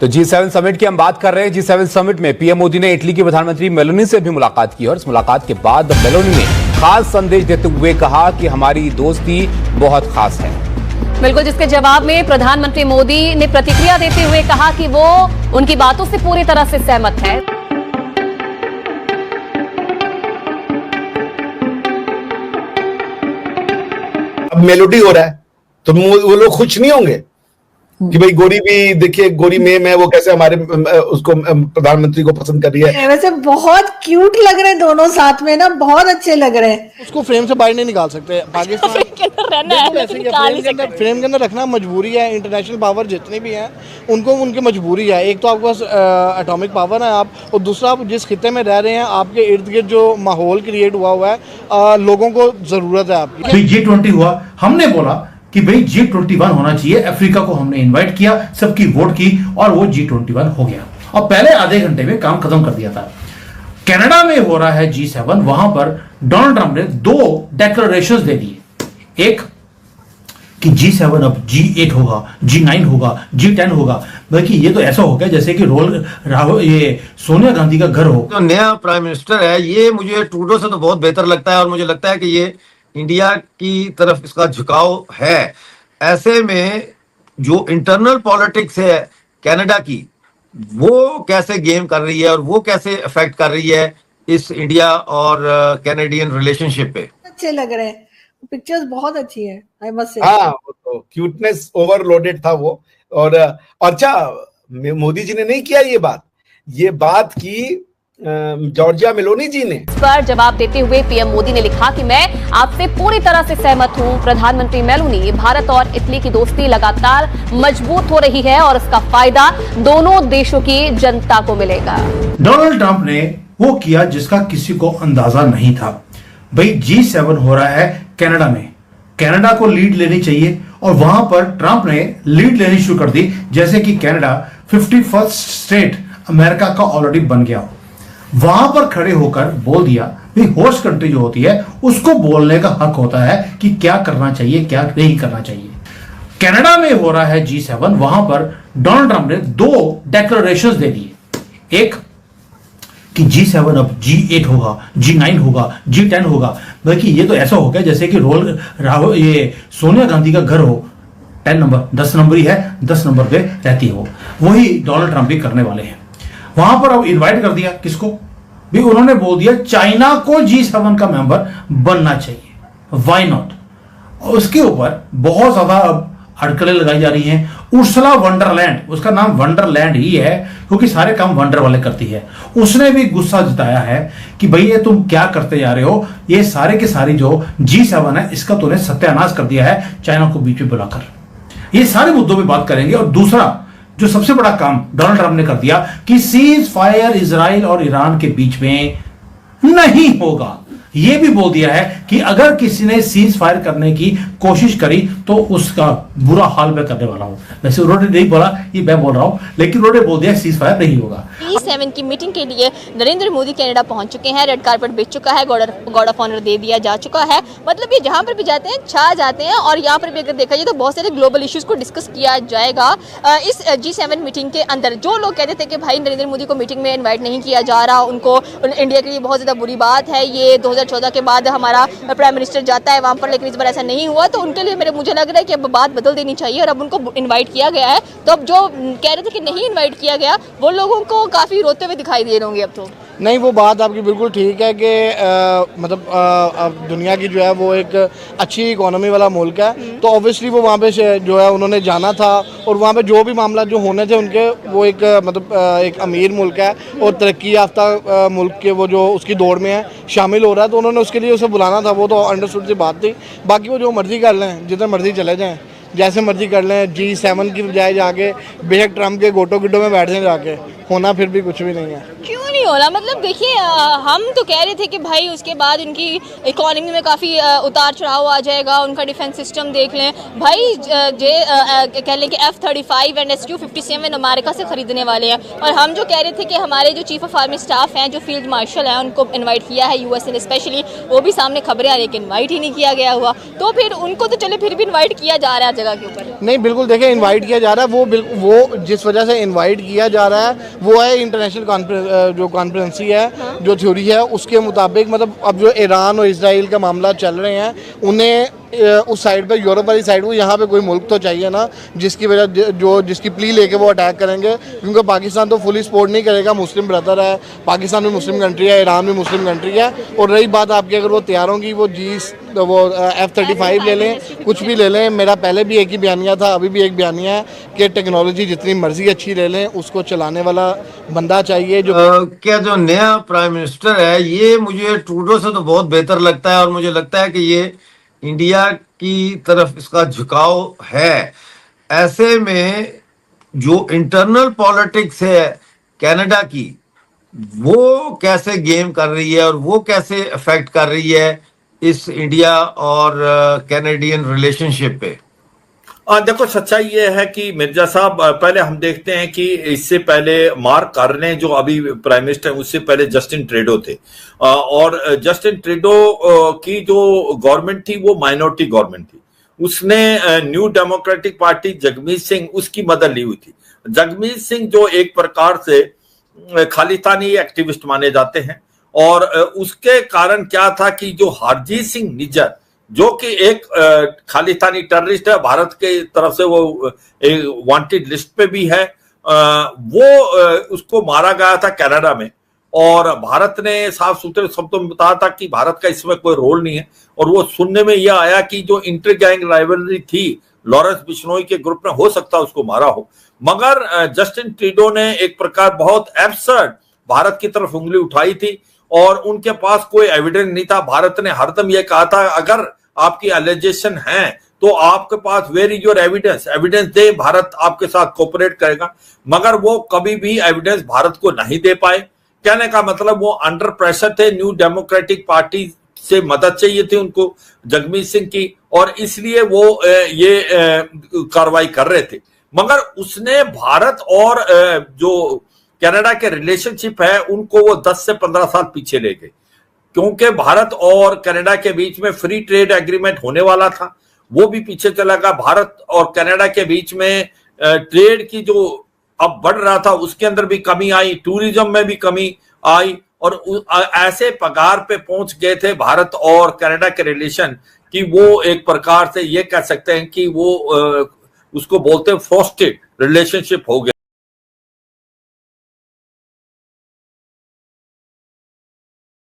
तो G7 summit की हम बात कर रहे हैं। G7 समिट में पीएम मोदी ने इटली की प्रधानमंत्री मेलोनी से भी मुलाकात की और इस मुलाकात के बाद मेलोनी ने खास संदेश देते हुए कहा कि हमारी दोस्ती बहुत खास है। बिल्कुल, जिसके जवाब में प्रधानमंत्री मोदी ने प्रतिक्रिया देते हुए कहा कि वो उनकी बातों से पूरी तरह से सहमत है। अब मेलोडी हो रहा है तो वो लोग खुश नहीं होंगे कि भाई गोरी भी देखिए, गोरी मेम है, वो कैसे हमारे उसको प्रधानमंत्री को पसंद कर रही है। वैसे बहुत क्यूट लग रहे हैं दोनों साथ में ना, बहुत अच्छे लग रहे हैं। उसको फ्रेम से बाहर नहीं निकाल सकते। पाकिस्तान फ्रेम के अंदर रखना मजबूरी है। इंटरनेशनल पावर जितने भी हैं उनको उनकी मजबूरी है। एक तो आपके पास एटॉमिक पावर है आप, और दूसरा आप जिस खिते में रह रहे हैं आपके इर्द गिर्द जो माहौल क्रिएट हुआ है, लोगों को जरूरत है आपकी। G20 हुआ, हमने बोला कि भाई G21 होना चाहिए। अफ्रीका को हमने इनवाइट किया, सबकी वोट की और वो G21 हो गया और पहले आधे घंटे में काम खत्म कर दिया था। कनाडा में हो रहा है G7, वहां पर डोनाल्ड ट्रंप ने 2 डिक्लेरेशंस दे दिए। एक कि G7 अब G8 होगा, G9 होगा, G10 होगा। बाकी ये तो ऐसा हो गया जैसे कि ये सोनिया गांधी का घर हो। जो नया प्राइम मिनिस्टर है ये मुझे ट्रूडो से तो बहुत बेहतर लगता है और मुझे लगता है कि ये इंडिया की तरफ इसका झुकाव है। ऐसे में जो इंटरनल पॉलिटिक्स है कनाडा की, वो कैसे गेम कर रही है और वो कैसे अफेक्ट कर रही है इस इंडिया और कैनेडियन रिलेशनशिप पे। अच्छे लग रहे हैं, पिक्चर्स बहुत अच्छी है, आई मस्ट से। हाँ, वो तो क्यूटनेस ओवरलोडेड था वो। और अच्छा, मोदी जी ने नहीं किया ये बात की जॉर्जिया मेलोनी जी ने। इस पर जवाब देते हुए पीएम मोदी ने लिखा कि मैं आपसे पूरी तरह से सहमत हूं। प्रधानमंत्री मेलोनी, भारत और इटली की दोस्ती लगातार मजबूत हो रही है और इसका फायदा दोनों देशों की जनता को मिलेगा। डोनाल्ड ट्रंप ने वो किया जिसका किसी को अंदाजा नहीं था। भाई G7 हो रहा है कनाडा में, कनाडा को लीड लेनी चाहिए और वहां पर ट्रंप ने लीड लेनी शुरू कर दी, जैसे कि कनाडा 51st स्टेट अमेरिका का ऑलरेडी बन गया। वहां पर खड़े होकर बोल दिया भाई होस्ट कंट्री जो होती है उसको बोलने का हक होता है कि क्या करना चाहिए क्या नहीं करना चाहिए। कनाडा में हो रहा है G7, वहां पर डोनाल्ड ट्रंप ने 2 डिक्लेरेशंस दे दिए। एक कि G7 अब G8 होगा, G9 होगा, G10 होगा। बाकी ये तो ऐसा हो गया जैसे कि ये सोनिया गांधी का घर हो। 10 नंबर 10 नंबर ही है, 10 नंबर पे रहती है वो। वही डोनाल्ड ट्रंप भी करने वाले हैं। वहां पर अब इनवाइट कर दिया किसको भी, उन्होंने बोल दिया चाइना को G7 का मेंबर बनना चाहिए, व्हाई नॉट। उसके ऊपर बहुत ज्यादा अब अड़कलें लगाई जा रही हैं। उर्सुला वंडरलैंड, उसका नाम वंडरलैंड ही है क्योंकि सारे काम वंडर वाले करती है, उसने भी गुस्सा जताया है कि भाई ये तुम क्या करते जा रहे हो, ये सारे के सारी जो G7 है इसका तूने सत्यानाश कर दिया है चाइना को बीच में बुलाकर। ये सारे मुद्दों पे बात करेंगे। और दूसरा जो सबसे बड़ा काम डोनाल्ड ट्रंप ने कर दिया कि सीज फायर इजराइल और ईरान के बीच में नहीं होगा। यह भी बोल दिया है कि अगर किसी ने सीज फायर करने की कोशिश करी तो उसका बुरा हाल मैं करने वाला हूं। वैसे उन्होंने नहीं बोला, ये मैं बोल रहा हूं, लेकिन उन्होंने बोल दिया सीज फायर नहीं होगा। G7 की मीटिंग के लिए नरेंद्र मोदी कनाडा पहुंच चुके हैं। रेड कारपेट बिछ चुका है, गार्ड ऑफ ऑनर दे दिया जा चुका है। मतलब ये जहां पर भी जाते हैं छा जाते हैं। और यहाँ पर भी अगर देखा जाए तो बहुत सारे ग्लोबल इश्यूज को डिस्कस किया जाएगा इस G7 मीटिंग के अंदर। जो लोग कहते थे कि भाई नरेंद्र मोदी को मीटिंग में इन्वाइट नहीं किया जा रहा, उनको इंडिया के लिए बहुत ज़्यादा बुरी बात है, ये 2014 के बाद हमारा प्राइम मिनिस्टर जाता है वहाँ पर, लेकिन इस बार ऐसा नहीं हुआ, तो उनके लिए मुझे लग रहा है कि अब बात बदल देनी चाहिए और अब उनको इनवाइट किया गया है। तो अब जो कह रहे थे कि नहीं इनवाइट किया गया वो लोगों को काफ़ी रोते हुए दिखाई दे रहे होंगे अब तो। नहीं, वो बात आपकी बिल्कुल ठीक है कि अब दुनिया की जो है वो एक अच्छी इकोनॉमी वाला मुल्क है, तो ऑब्वियसली वो वहाँ पे जो है उन्होंने जाना था और वहाँ पे जो भी मामला जो होने थे उनके, वो एक एक अमीर मुल्क है और तरक्की याफ्ता मुल्क के वो जो उसकी दौड़ में है शामिल हो रहा है, तो उन्होंने उसके लिए उसे बुलाना था। वो तो अंडरस्टूड सी बात थी। बाकी वो जो मर्जी कर लें, जितने मर्जी चले जाएँ, जैसे मर्जी कर लें। G7 की बजाय जाके बेशक ट्रंप के गोटो गिड्डो में बैठ जाएं, जाके होना फिर भी कुछ भी नहीं है। क्यों नहीं नहीं होना, मतलब देखिए हम तो कह रहे थे कि भाई उसके बाद उनकी इकोनॉमी में काफ़ी उतार चढ़ाव आ जाएगा, उनका डिफेंस सिस्टम देख लें भाई, कह लें कि F-35 एंड SU-57 अमेरिका से ख़रीदने वाले हैं। और हम जो कह रहे थे कि हमारे जो चीफ ऑफ आर्मी स्टाफ हैं, जो फील्ड मार्शल हैं, उनको इन्वाइट किया है US ने स्पेशली, वो भी सामने खबरें आ रही है कि इन्वाइट ही नहीं किया गया हुआ। तो फिर उनको तो चले फिर भी इन्वाइट किया जा रहा है जगह के ऊपर। नहीं बिल्कुल देखिए, इनवाइट किया जा रहा है, वो जिस वजह से इनवाइट किया जा रहा है वो है इंटरनेशनल जो कॉन्फ्रेंसी है, जो थ्योरी है उसके मुताबिक, मतलब अब जो ईरान और इजराइल का मामला चल रहे हैं, उन्हें उस साइड पे, यूरोप वाली साइड में, यहाँ पे कोई मुल्क तो चाहिए ना जिसकी वजह जिसकी प्ली लेके वो अटैक करेंगे, क्योंकि पाकिस्तान तो फुली सपोर्ट नहीं करेगा। मुस्लिम ब्रदर है, पाकिस्तान भी मुस्लिम कंट्री है, ईरान भी मुस्लिम कंट्री है। और रही बात आपकी, अगर वो तैयार होंगी वो F-35 ले लें, कुछ भी ले लें। मेरा पहले भी एक ही बयानिया था, अभी भी एक बयानिया है कि टेक्नोलॉजी जितनी मर्जी अच्छी ले लें, उसको चलाने वाला बंदा चाहिए। जो क्या जो नया प्राइम मिनिस्टर है, ये मुझे ट्रूडो से तो बहुत बेहतर लगता है, और मुझे लगता है कि ये इंडिया की तरफ इसका झुकाव है। ऐसे में जो इंटरनल पॉलिटिक्स है कनाडा की, वो कैसे गेम कर रही है और वो कैसे अफेक्ट कर रही है इस इंडिया और कैनेडियन रिलेशनशिप पे। देखो, सच्चाई ये है कि मिर्जा साहब, पहले हम देखते हैं कि इससे पहले मार्क कार्ने जो अभी प्राइम मिनिस्टर, उससे पहले जस्टिन ट्रूडो थे, और जस्टिन ट्रूडो की जो गवर्नमेंट थी वो माइनॉरिटी गवर्नमेंट थी। उसने new democratic party, Jagmeet Singh, उसकी मदद ली हुई थी। जगमीत सिंह जो एक प्रकार से खालिस्तानी एक्टिविस्ट माने जाते हैं, और उसके कारण क्या था कि जो हरजीत सिंह निज्जर, जो कि एक खालिस्तानी टेररिस्ट है, भारत के तरफ से वो एक वांटेड लिस्ट पे भी है, वो उसको मारा गया था कनाडा में। और भारत ने साफ सुथरे शब्दों में बताया था कि भारत का इसमें कोई रोल नहीं है। और वो सुनने में यह आया कि जो इंटर गैंग राइवलरी थी लॉरेंस बिश्नोई के ग्रुप में, हो सकता है उसको मारा हो। मगर जस्टिन ट्रूडो ने एक प्रकार बहुत एब्सर्ड भारत की तरफ उंगली उठाई थी, और उनके पास कोई एविडेंस नहीं था। भारत ने हरदम यह कहा था, अगर आपकी एलिगेशन है तो आपके पास where is your evidence, evidence दे, भारत आपके साथ कोऑपरेट करेगा। मगर वो कभी भी एविडेंस भारत को नहीं दे पाए। कहने का मतलब वो अंडर प्रेशर थे, न्यू डेमोक्रेटिक पार्टी से मदद चाहिए थी उनको, जगमीत सिंह की, और इसलिए वो ये कार्रवाई कर रहे थे। मगर उसने भारत और जो कनाडा के रिलेशनशिप है उनको वो 10 से 15 साल पीछे ले गए, क्योंकि भारत और कनाडा के बीच में फ्री ट्रेड एग्रीमेंट होने वाला था, वो भी पीछे चला गया। भारत और कनाडा के बीच में ट्रेड की जो अब बढ़ रहा था उसके अंदर भी कमी आई, टूरिज्म में भी कमी आई, और ऐसे पगार पे पहुंच गए थे भारत और कनाडा के रिलेशन कि वो एक प्रकार से ये कह सकते हैं कि वो उसको बोलते हैं फ्रॉस्टेड रिलेशनशिप हो गया।